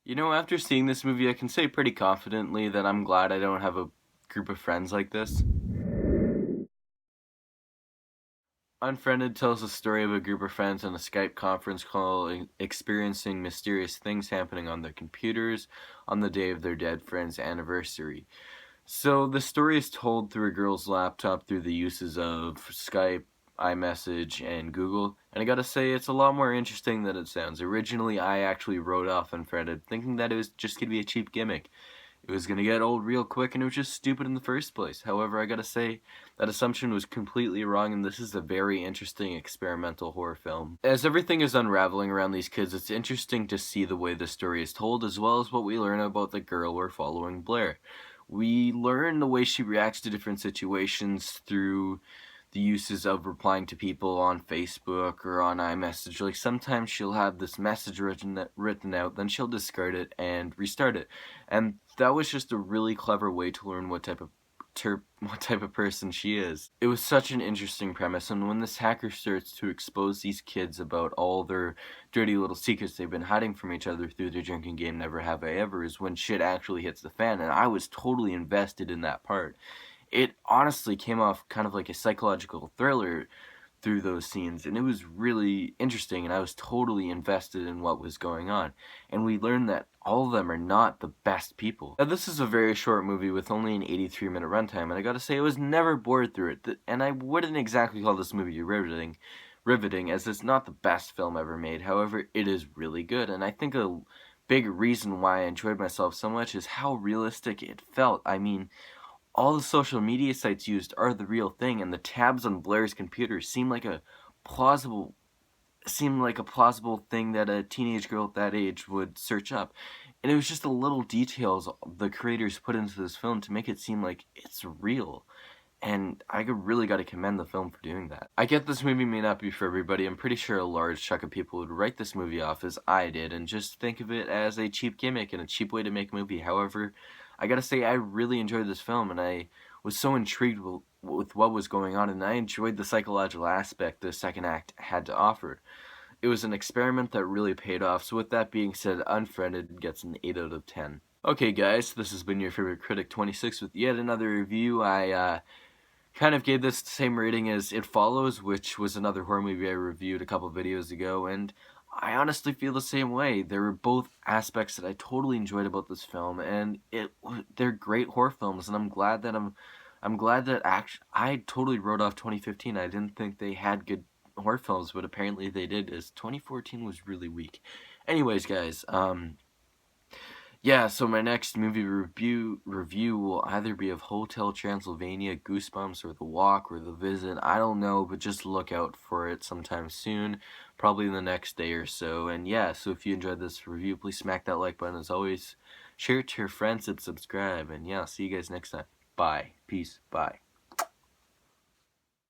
You know, after seeing this movie, I can say pretty confidently that I'm glad I don't have a group of friends like this. Unfriended tells the story of a group of friends on a Skype conference call experiencing mysterious things happening on their computers on the day of their dead friend's anniversary. So the story is told through a girl's laptop through the uses of Skype, iMessage, and Google, and I gotta say, it's a lot more interesting than it sounds. Originally, I actually wrote off Unfriended, thinking that it was just gonna be a cheap gimmick. It was gonna get old real quick, and it was just stupid in the first place. However, I gotta say, that assumption was completely wrong, and this is a very interesting experimental horror film. As everything is unraveling around these kids, it's interesting to see the way the story is told, as well as what we learn about the girl we're following, Blair. We learn the way she reacts to different situations through the uses of replying to people on Facebook or on iMessage. Like sometimes she'll have this message written out, then she'll discard it and restart it. And that was just a really clever way to learn what type of person she is. It was such an interesting premise, and when this hacker starts to expose these kids about all their dirty little secrets they've been hiding from each other through their drinking game Never Have I Ever is when shit actually hits the fan, and I was totally invested in that part. It honestly came off kind of like a psychological thriller through those scenes, and it was really interesting, and I was totally invested in what was going on. And we learned that all of them are not the best people. Now, this is a very short movie with only an 83-minute runtime, and I gotta say, I was never bored through it. And I wouldn't exactly call this movie riveting, as it's not the best film ever made. However, it is really good, and I think a big reason why I enjoyed myself so much is how realistic it felt. I mean, all the social media sites used are the real thing, and the tabs on Blair's computer plausible seem like a plausible thing that a teenage girl at that age would search up. And it was just the little details the creators put into this film to make it seem like it's real. And I really got to commend the film for doing that. I get this movie may not be for everybody. I'm pretty sure a large chunk of people would write this movie off as I did and just think of it as a cheap gimmick and a cheap way to make a movie. However, I gotta say I really enjoyed this film, and I was so intrigued with what was going on, and I enjoyed the psychological aspect the second act had to offer. It was an experiment that really paid off, so with that being said, Unfriended gets an 8 out of 10. Okay guys, this has been your favorite critic 26 with yet another review. I kind of gave this the same rating as It Follows, which was another horror movie I reviewed a couple videos ago, and I honestly feel the same way. There were both aspects that I totally enjoyed about this film, and they're great horror films, and I'm glad that I totally wrote off 2015. I didn't think they had good horror films, but apparently they did, as 2014 was really weak. Anyways, guys, yeah, so my next movie review will either be of Hotel Transylvania, Goosebumps, or The Walk, or The Visit. I don't know, but just look out for it sometime soon, probably in the next day or so. And yeah, so if you enjoyed this review, please smack that like button as always. Share it to your friends and subscribe. And yeah, see you guys next time. Bye. Peace. Bye.